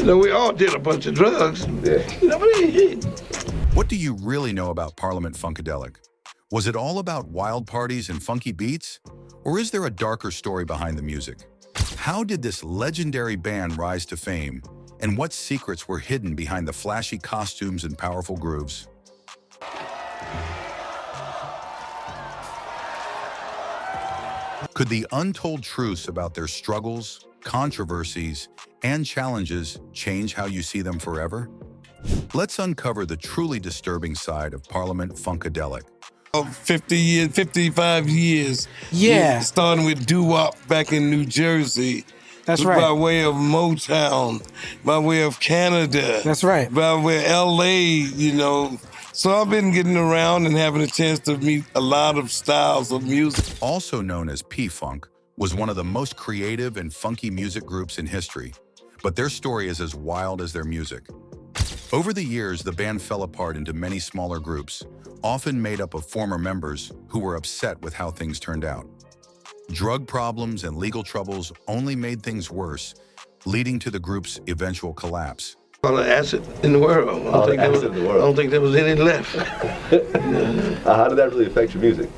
we all did a bunch of drugs. Yeah. What do you really know about Parliament-Funkadelic? Was it all about wild parties and funky beats? Or is there a darker story behind the music? How did this legendary band rise to fame? And what secrets were hidden behind the flashy costumes and powerful grooves? Could the untold truths about their struggles, controversies, and challenges change how you see them forever? Let's uncover the truly disturbing side of Parliament-Funkadelic. 50 years, 55 years. Yeah. Starting with doo-wop back in New Jersey. That's right. By way of Motown, by way of Canada. That's right. By way of LA, So I've been getting around and having a chance to meet a lot of styles of music. Also known as P-Funk, was one of the most creative and funky music groups in history, but their story is as wild as their music. Over the years, the band fell apart into many smaller groups, often made up of former members who were upset with how things turned out. Drug problems and legal troubles only made things worse, leading to the group's eventual collapse. All the acid in the world. I don't think there was any left. How did that really affect your music?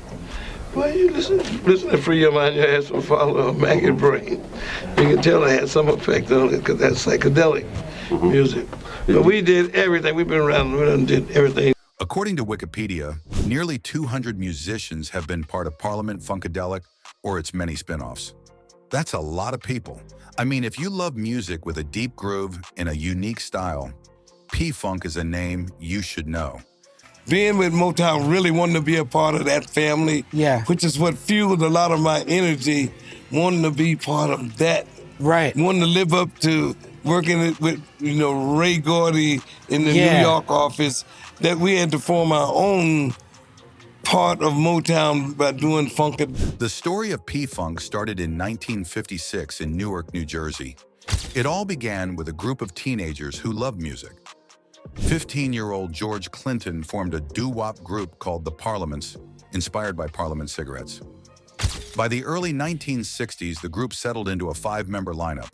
Well, you listen to Free Your Mind, Your Ass Will Follow, Maggot Brain. You can tell it had some effect on it because that's psychedelic music. But we did everything. We've been around, we done did everything. According to Wikipedia, nearly 200 musicians have been part of Parliament-Funkadelic or its many spin-offs. That's a lot of people. I mean, if you love music with a deep groove and a unique style, P-Funk is a name you should know. Being with Motown, really wanting to be a part of that family, which is what fueled a lot of my energy, wanting to be part of that. Right. Wanting to live up to working with, Ray Gordy in the New York office, that we had to form our own part of Motown by doing funk. The story of P-Funk started in 1956 in Newark, New Jersey. It all began with a group of teenagers who loved music. 15-year-old George Clinton formed a doo-wop group called the Parliaments, inspired by Parliament cigarettes. By the early 1960s, the group settled into a 5-member lineup: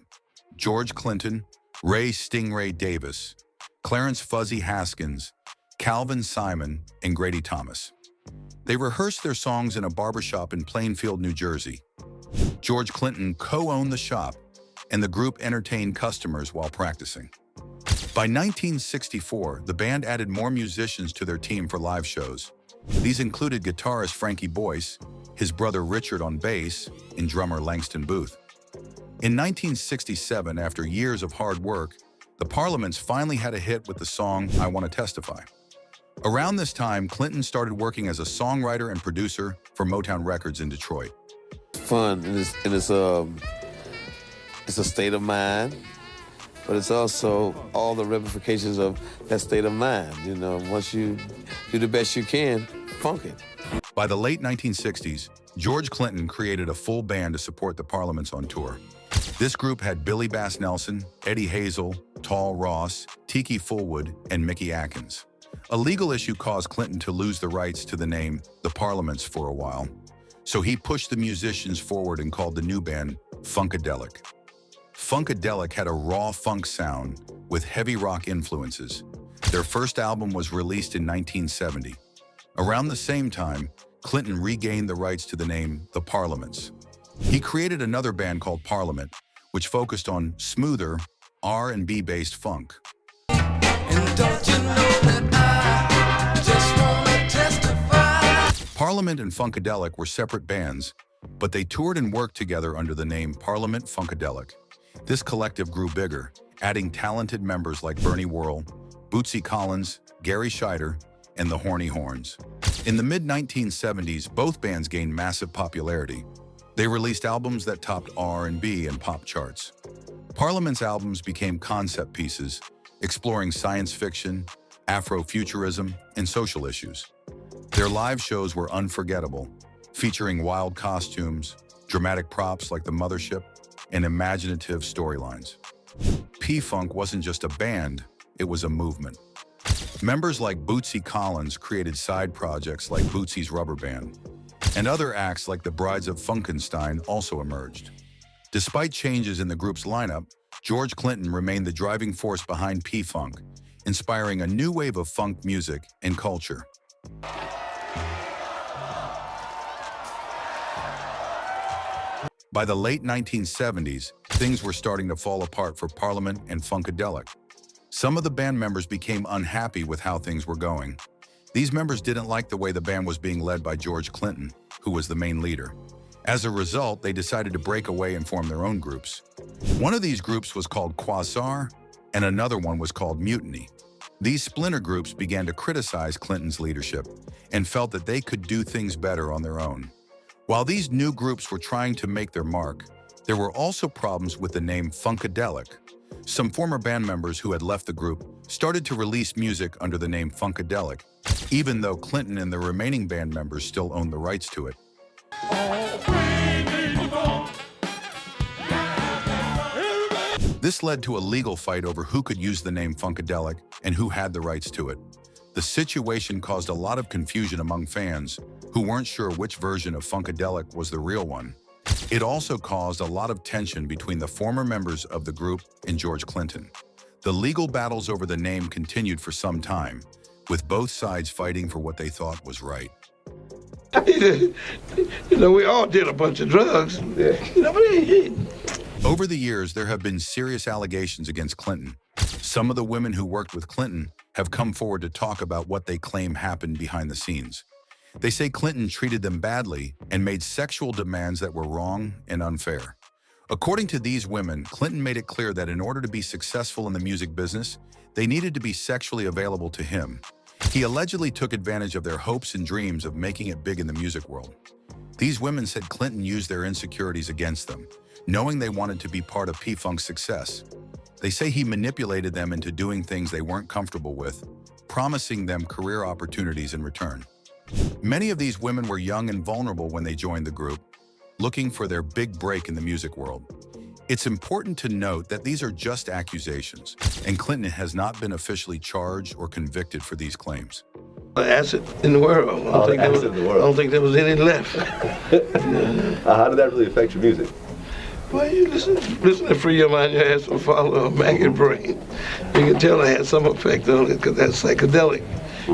George Clinton, Ray Stingray Davis, Clarence Fuzzy Haskins, Calvin Simon, and Grady Thomas. They rehearsed their songs in a barbershop in Plainfield, New Jersey. George Clinton co-owned the shop, and the group entertained customers while practicing. By 1964, the band added more musicians to their team for live shows. These included guitarist Frankie Boyce, his brother Richard on bass, and drummer Langston Booth. In 1967, after years of hard work, the Parliaments finally had a hit with the song I Want to Testify. Around this time, Clinton started working as a songwriter and producer for Motown Records in Detroit. Fun, and it's a state of mind, but it's also all the ramifications of that state of mind. Once you do the best you can, funk it. By the late 1960s, George Clinton created a full band to support the Parliaments on tour. This group had Billy Bass Nelson, Eddie Hazel, Tall Ross, Tiki Fullwood, and Mickey Atkins. A legal issue caused Clinton to lose the rights to the name The Parliaments for a while, so he pushed the musicians forward and called the new band Funkadelic. Funkadelic had a raw funk sound with heavy rock influences. Their first album was released in 1970. Around the same time, Clinton regained the rights to the name The Parliaments. He created another band called Parliament, which focused on smoother R&B-based funk. And don't you know that I just wanna testify? Parliament and Funkadelic were separate bands, but they toured and worked together under the name Parliament-Funkadelic. This collective grew bigger, adding talented members like Bernie Worrell, Bootsy Collins, Gary Scheider, and the Horny Horns. In the mid-1970s, both bands gained massive popularity. They released albums that topped R&B and pop charts. Parliament's albums became concept pieces, exploring science fiction, Afrofuturism, and social issues. Their live shows were unforgettable, featuring wild costumes, dramatic props like the Mothership, and imaginative storylines. P-Funk wasn't just a band, it was a movement. Members like Bootsy Collins created side projects like Bootsy's Rubber Band, and other acts like the Brides of Funkenstein also emerged. Despite changes in the group's lineup, George Clinton remained the driving force behind P-Funk, inspiring a new wave of funk music and culture. By the late 1970s, things were starting to fall apart for Parliament and Funkadelic. Some of the band members became unhappy with how things were going. These members didn't like the way the band was being led by George Clinton, who was the main leader. As a result, they decided to break away and form their own groups. One of these groups was called Quasar, and another one was called Mutiny. These splinter groups began to criticize Clinton's leadership and felt that they could do things better on their own. While these new groups were trying to make their mark, there were also problems with the name Funkadelic. Some former band members who had left the group started to release music under the name Funkadelic, even though Clinton and the remaining band members still owned the rights to it. This led to a legal fight over who could use the name Funkadelic and who had the rights to it. The situation caused a lot of confusion among fans who weren't sure which version of Funkadelic was the real one. It also caused a lot of tension between the former members of the group and George Clinton. The legal battles over the name continued for some time, with both sides fighting for what they thought was right. You know, we all did a bunch of drugs. Yeah. You know, but Over the years, there have been serious allegations against Clinton. Some of the women who worked with Clinton have come forward to talk about what they claim happened behind the scenes. They say Clinton treated them badly and made sexual demands that were wrong and unfair. According to these women, Clinton made it clear that in order to be successful in the music business, they needed to be sexually available to him. He allegedly took advantage of their hopes and dreams of making it big in the music world. These women said Clinton used their insecurities against them, knowing they wanted to be part of P-Funk's success. They say he manipulated them into doing things they weren't comfortable with, promising them career opportunities in return. Many of these women were young and vulnerable when they joined the group, looking for their big break in the music world. It's important to note that these are just accusations, and Clinton has not been officially charged or convicted for these claims. acid in the world. I don't think there was any left. How did that really affect your music? Well, you listen to Free Your Mind, Your Ass Will Follow a Maggot Brain. You can tell it had some effect on it because that's psychedelic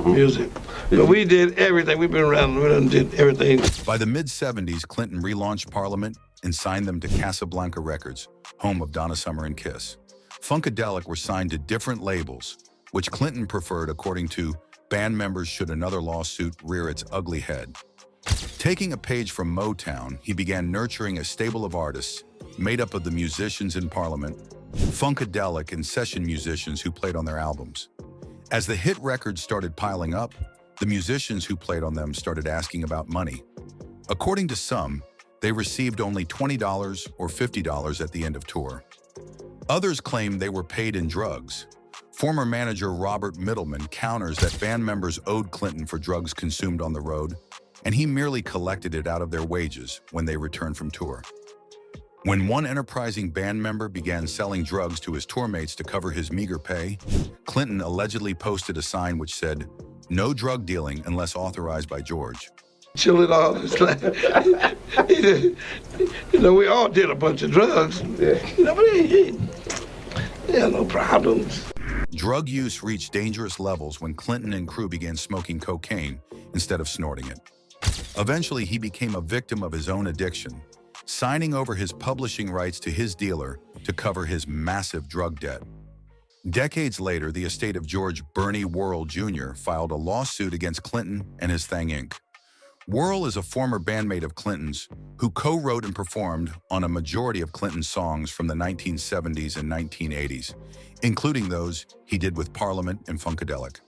music. But we did everything. We've been around, we done did everything. By the mid-70s, Clinton relaunched Parliament and signed them to Casablanca Records, home of Donna Summer and Kiss. Funkadelic were signed to different labels, which Clinton preferred according to band members should another lawsuit rear its ugly head. Taking a page from Motown, he began nurturing a stable of artists made up of the musicians in Parliament, Funkadelic, and session musicians who played on their albums. As the hit records started piling up, the musicians who played on them started asking about money. According to some, they received only $20 or $50 at the end of tour. Others claimed they were paid in drugs. Former manager Robert Middleman counters that band members owed Clinton for drugs consumed on the road, and he merely collected it out of their wages when they returned from tour. When one enterprising band member began selling drugs to his tourmates to cover his meager pay, Clinton allegedly posted a sign which said, "No drug dealing unless authorized by George." Chill it all. It's like, you know, we all did a bunch of drugs. Yeah. You know, but yeah, no problems. Drug use reached dangerous levels when Clinton and crew began smoking cocaine instead of snorting it. Eventually, he became a victim of his own addiction, signing over his publishing rights to his dealer to cover his massive drug debt. Decades later, the estate of George "Bernie" Worrell Jr. filed a lawsuit against Clinton and his Thang Inc. Worrell is a former bandmate of Clinton's who co-wrote and performed on a majority of Clinton's songs from the 1970s and 1980s, including those he did with Parliament and Funkadelic.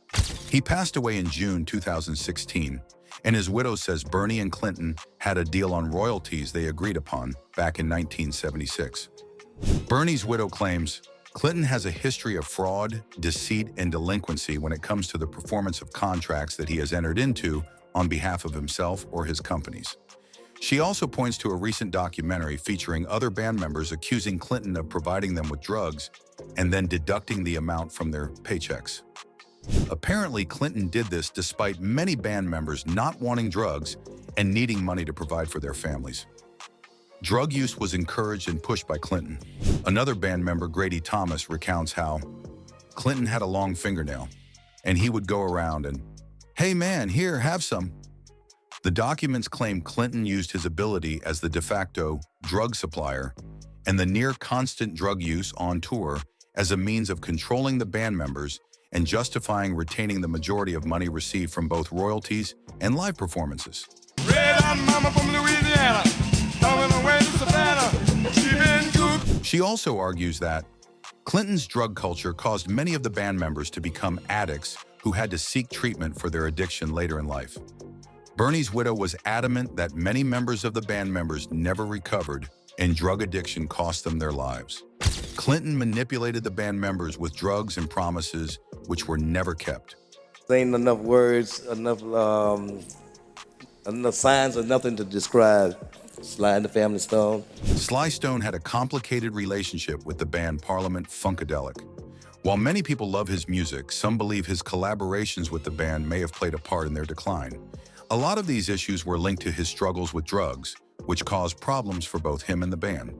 He passed away in June 2016, and his widow says Bernie and Clinton had a deal on royalties they agreed upon back in 1976. Bernie's widow claims Clinton has a history of fraud, deceit, and delinquency when it comes to the performance of contracts that he has entered into on behalf of himself or his companies. She also points to a recent documentary featuring other band members accusing Clinton of providing them with drugs and then deducting the amount from their paychecks. Apparently, Clinton did this despite many band members not wanting drugs and needing money to provide for their families. Drug use was encouraged and pushed by Clinton. Another band member, Grady Thomas, recounts how Clinton had a long fingernail, and he would go around and, "Hey man, here, have some." The documents claim Clinton used his ability as the de facto drug supplier and the near-constant drug use on tour as a means of controlling the band members and justifying retaining the majority of money received from both royalties and live performances. Red-eyed mama from Louisiana, going away to Savannah. She been good. She also argues that Clinton's drug culture caused many of the band members to become addicts who had to seek treatment for their addiction later in life. Bernie's widow was adamant that many members of the band members never recovered and drug addiction cost them their lives. Clinton manipulated the band members with drugs and promises which were never kept. There ain't enough words, enough signs, or nothing to describe Sly and the Family Stone. Sly Stone had a complicated relationship with the band Parliament-Funkadelic. While many people love his music, some believe his collaborations with the band may have played a part in their decline. A lot of these issues were linked to his struggles with drugs, which caused problems for both him and the band.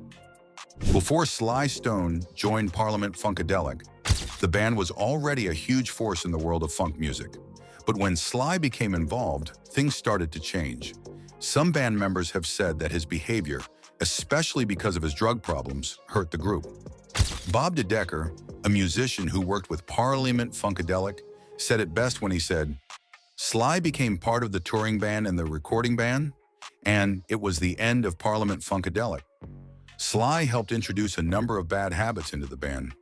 Before Sly Stone joined Parliament-Funkadelic, the band was already a huge force in the world of funk music. But when Sly became involved, things started to change. Some band members have said that his behavior, especially because of his drug problems, hurt the group. Bob DeDecker, a musician who worked with Parliament-Funkadelic, said it best when he said, "Sly became part of the touring band and the recording band, and it was the end of Parliament-Funkadelic. Sly helped introduce a number of bad habits into the band.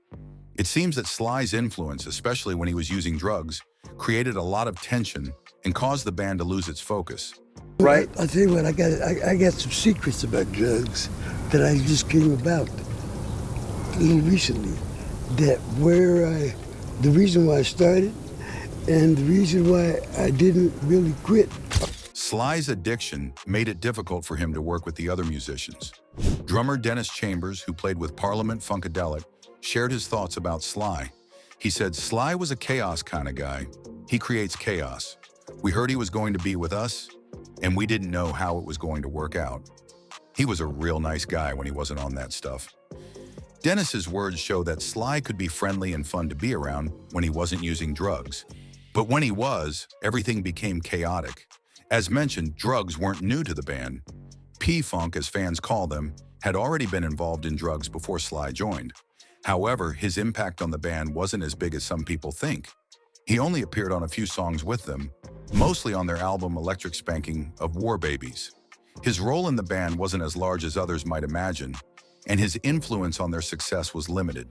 It seems that Sly's influence, especially when he was using drugs, created a lot of tension and caused the band to lose its focus." Right? I'll tell you what, I got some secrets about drugs that I just came about a little recently. The reason why I started and the reason why I didn't really quit. Sly's addiction made it difficult for him to work with the other musicians. Drummer Dennis Chambers, who played with Parliament-Funkadelic, shared his thoughts about Sly. He said, "Sly was a chaos kind of guy. He creates chaos. We heard he was going to be with us, and we didn't know how it was going to work out. He was a real nice guy when he wasn't on that stuff." Dennis's words show that Sly could be friendly and fun to be around when he wasn't using drugs. But when he was, everything became chaotic. As mentioned, drugs weren't new to the band. P-Funk, as fans call them, had already been involved in drugs before Sly joined. However, his impact on the band wasn't as big as some people think. He only appeared on a few songs with them, mostly on their album Electric Spanking of War Babies. His role in the band wasn't as large as others might imagine, and his influence on their success was limited.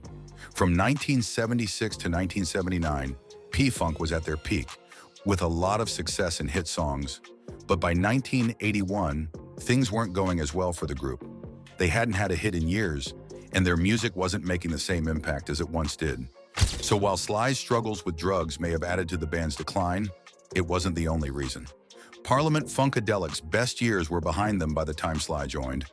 From 1976 to 1979, P-Funk was at their peak, with a lot of success and hit songs. But by 1981, things weren't going as well for the group. They hadn't had a hit in years, and their music wasn't making the same impact as it once did. So while Sly's struggles with drugs may have added to the band's decline, it wasn't the only reason. Parliament-Funkadelic's best years were behind them by the time Sly joined,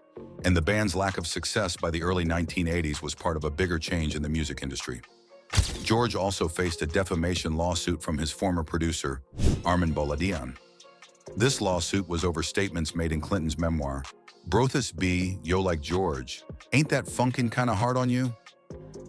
and the band's lack of success by the early 1980s was part of a bigger change in the music industry. George also faced a defamation lawsuit from his former producer, Armin Boladian. This lawsuit was over statements made in Clinton's memoir, Brothus B. Yo Like George, Ain't That Funkin' Kinda Hard on You?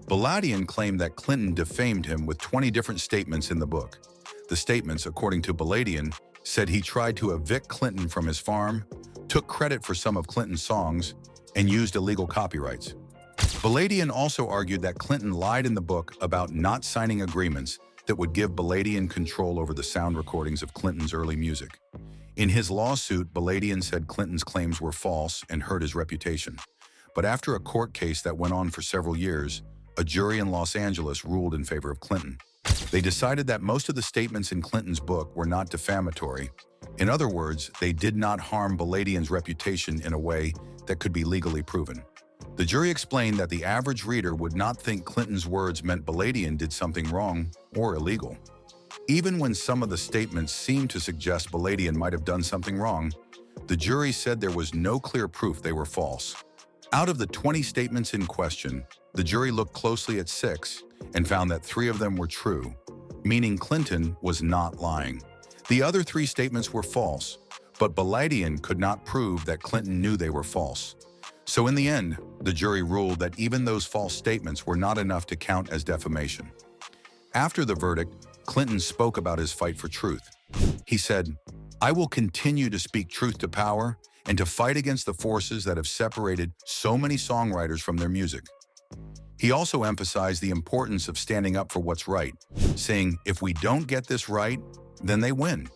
Boladian claimed that Clinton defamed him with 20 different statements in the book. The statements, according to Boladian, said he tried to evict Clinton from his farm, took credit for some of Clinton's songs, and used illegal copyrights. Boladian also argued that Clinton lied in the book about not signing agreements that would give Boladian control over the sound recordings of Clinton's early music. In his lawsuit, Boladian said Clinton's claims were false and hurt his reputation. But after a court case that went on for several years, a jury in Los Angeles ruled in favor of Clinton. They decided that most of the statements in Clinton's book were not defamatory. In other words, they did not harm Boladian's reputation in a way that could be legally proven. The jury explained that the average reader would not think Clinton's words meant Boladian did something wrong or illegal. Even when some of the statements seemed to suggest Boladian might have done something wrong, the jury said there was no clear proof they were false. Out of the 20 statements in question, the jury looked closely at 6 and found that 3 of them were true, meaning Clinton was not lying. The other 3 statements were false, but Boladian could not prove that Clinton knew they were false. So in the end, the jury ruled that even those false statements were not enough to count as defamation. After the verdict, Clinton spoke about his fight for truth. He said, "I will continue to speak truth to power and to fight against the forces that have separated so many songwriters from their music." He also emphasized the importance of standing up for what's right, saying, "If we don't get this right, then they win."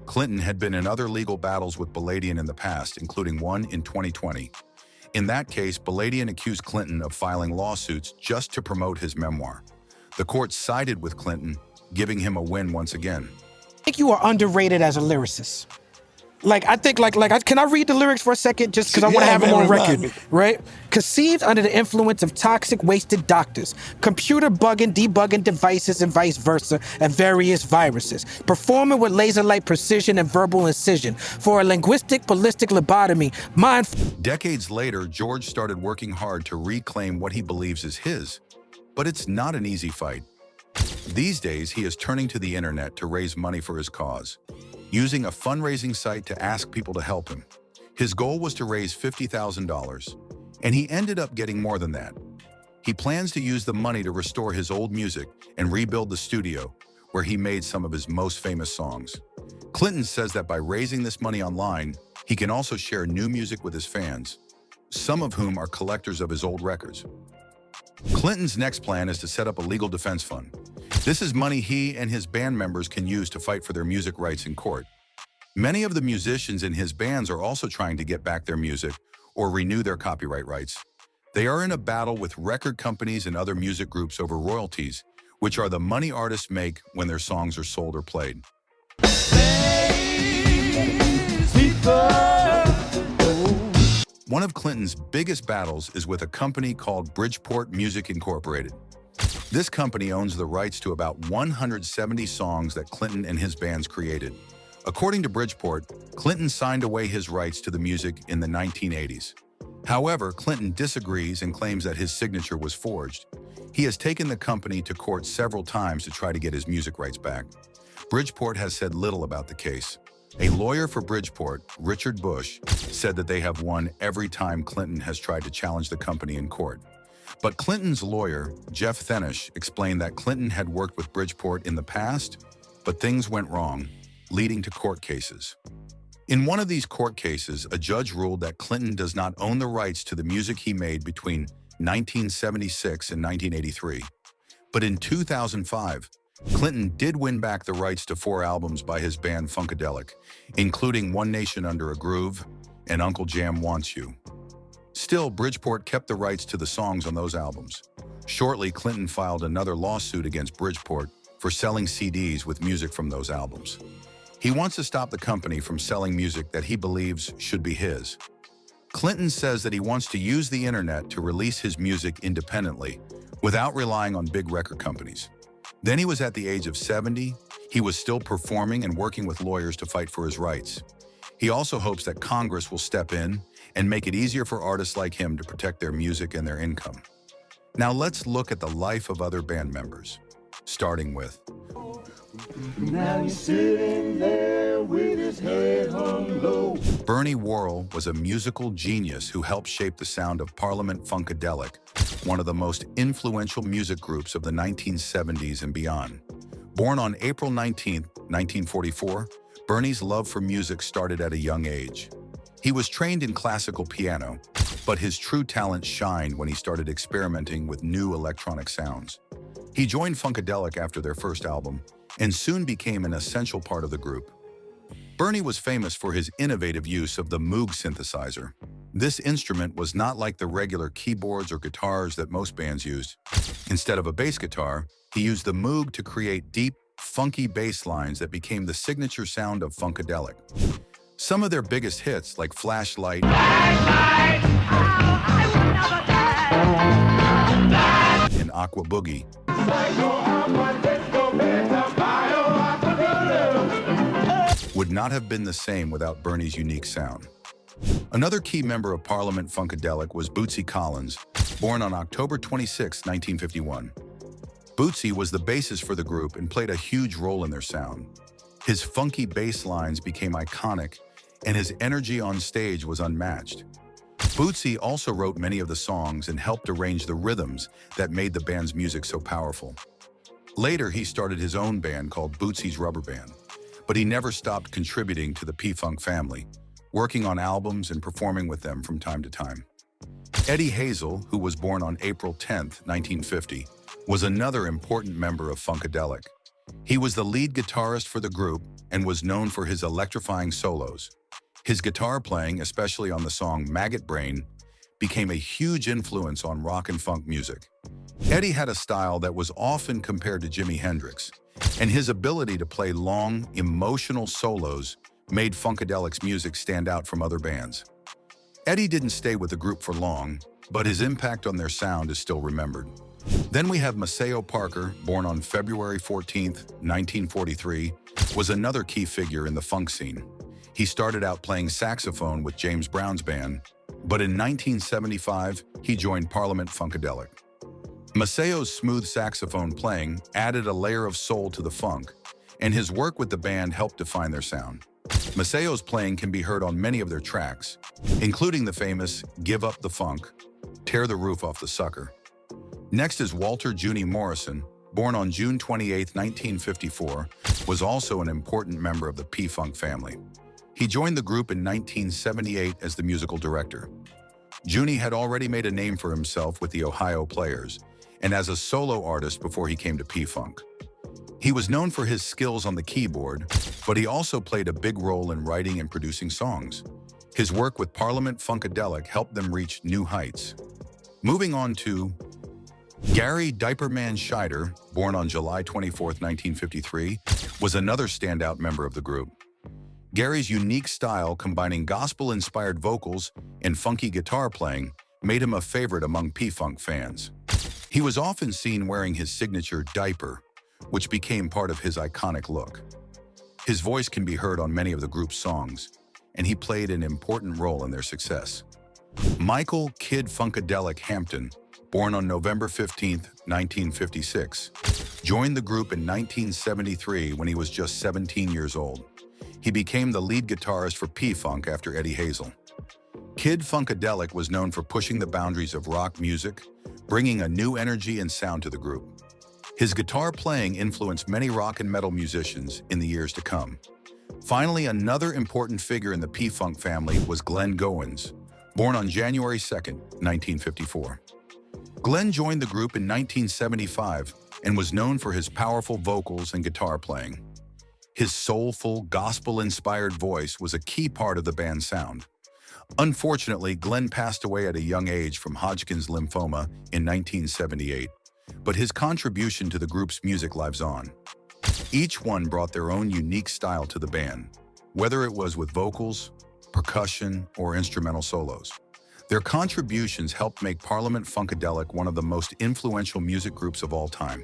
Clinton had been in other legal battles with Baladian in the past, including one in 2020. In that case, Baladian accused Clinton of filing lawsuits just to promote his memoir. The court sided with Clinton, giving him a win once again. I think you are underrated as a lyricist. I think, can I read the lyrics for a second? Just because I want to Yeah, have them man, on remind record, me. right? Conceived under the influence of toxic, wasted doctors, computer bugging, debugging devices, and vice versa, and various viruses. Performing with laser-like precision and verbal incision for a linguistic, ballistic lobotomy. Decades later, George started working hard to reclaim what he believes is his. But it's not an easy fight. These days, he is turning to the internet to raise money for his cause, using a fundraising site to ask people to help him. His goal was to raise $50,000, and he ended up getting more than that. He plans to use the money to restore his old music and rebuild the studio, where he made some of his most famous songs. Clinton says that by raising this money online, he can also share new music with his fans, some of whom are collectors of his old records. Clinton's next plan is to set up a legal defense fund. This is money he and his band members can use to fight for their music rights in court. Many of the musicians in his bands are also trying to get back their music or renew their copyright rights. They are in a battle with record companies and other music groups over royalties, which are the money artists make when their songs are sold or played. One of Clinton's biggest battles is with a company called Bridgeport Music Incorporated. This company owns the rights to about 170 songs that Clinton and his bands created. According to Bridgeport, Clinton signed away his rights to the music in the 1980s. However, Clinton disagrees and claims that his signature was forged. He has taken the company to court several times to try to get his music rights back. Bridgeport has said little about the case. A lawyer for Bridgeport, Richard Bush, said that they have won every time Clinton has tried to challenge the company in court. But Clinton's lawyer, Jeff Thenish, explained that Clinton had worked with Bridgeport in the past, but things went wrong, leading to court cases. In one of these court cases, a judge ruled that Clinton does not own the rights to the music he made between 1976 and 1983. But in 2005, Clinton did win back the rights to 4 albums by his band Funkadelic, including One Nation Under a Groove and Uncle Jam Wants You. Still, Bridgeport kept the rights to the songs on those albums. Shortly, Clinton filed another lawsuit against Bridgeport for selling CDs with music from those albums. He wants to stop the company from selling music that he believes should be his. Clinton says that he wants to use the internet to release his music independently without relying on big record companies. Then he was at the age of 70. He was still performing and working with lawyers to fight for his rights. He also hopes that Congress will step in and make it easier for artists like him to protect their music and their income. Now let's look at the life of other band members, starting with Now he's sitting there with his head hung low. Bernie Worrell was a musical genius who helped shape the sound of Parliament-Funkadelic, one of the most influential music groups of the 1970s and beyond. Born on April 19, 1944, Bernie's love for music started at a young age. He was trained in classical piano, but his true talent shined when he started experimenting with new electronic sounds. He joined Funkadelic after their first album and soon became an essential part of the group. Bernie was famous for his innovative use of the Moog synthesizer. This instrument was not like the regular keyboards or guitars that most bands used. Instead of a bass guitar, he used the Moog to create deep, funky bass lines that became the signature sound of Funkadelic. Some of their biggest hits, like Flashlight and Aqua Boogie, would not have been the same without Bernie's unique sound. Another key member of Parliament-Funkadelic was Bootsy Collins, born on October 26, 1951. Bootsy was the bassist for the group and played a huge role in their sound. His funky bass lines became iconic, and his energy on stage was unmatched. Bootsy also wrote many of the songs and helped arrange the rhythms that made the band's music so powerful. Later, he started his own band called Bootsy's Rubber Band, but he never stopped contributing to the P-Funk family, working on albums and performing with them from time to time. Eddie Hazel, who was born on April 10, 1950, was another important member of Funkadelic. He was the lead guitarist for the group and was known for his electrifying solos. His guitar playing, especially on the song Maggot Brain, became a huge influence on rock and funk music. Eddie had a style that was often compared to Jimi Hendrix, and his ability to play long, emotional solos made Funkadelic's music stand out from other bands. Eddie didn't stay with the group for long, but his impact on their sound is still remembered. Then we have Maceo Parker, born on February 14, 1943, was another key figure in the funk scene. He started out playing saxophone with James Brown's band, but in 1975, he joined Parliament-Funkadelic. Maceo's smooth saxophone playing added a layer of soul to the funk, and his work with the band helped define their sound. Maceo's playing can be heard on many of their tracks, including the famous Give Up the Funk, Tear the Roof Off the Sucker. Next is Walter Juni Morrison, born on June 28, 1954, was also an important member of the P-Funk family. He joined the group in 1978 as the musical director. Juni had already made a name for himself with the Ohio Players and as a solo artist before he came to P-Funk. He was known for his skills on the keyboard, but he also played a big role in writing and producing songs. His work with Parliament-Funkadelic helped them reach new heights. Moving on to Gary Diaperman Scheider, born on July 24, 1953, was another standout member of the group. Gary's unique style, combining gospel-inspired vocals and funky guitar playing, made him a favorite among P-Funk fans. He was often seen wearing his signature diaper, which became part of his iconic look. His voice can be heard on many of the group's songs, and he played an important role in their success. Michael Kid Funkadelic Hampton, born on November 15, 1956, joined the group in 1973 when he was just 17 years old. He became the lead guitarist for P-Funk after Eddie Hazel. Kid Funkadelic was known for pushing the boundaries of rock music, bringing a new energy and sound to the group. His guitar playing influenced many rock and metal musicians in the years to come. Finally, another important figure in the P-Funk family was Glenn Goins, born on January 2, 1954. Glenn joined the group in 1975 and was known for his powerful vocals and guitar playing. His soulful, gospel-inspired voice was a key part of the band's sound. Unfortunately, Glenn passed away at a young age from Hodgkin's lymphoma in 1978, but his contribution to the group's music lives on. Each one brought their own unique style to the band, whether it was with vocals, percussion, or instrumental solos. Their contributions helped make Parliament-Funkadelic one of the most influential music groups of all time.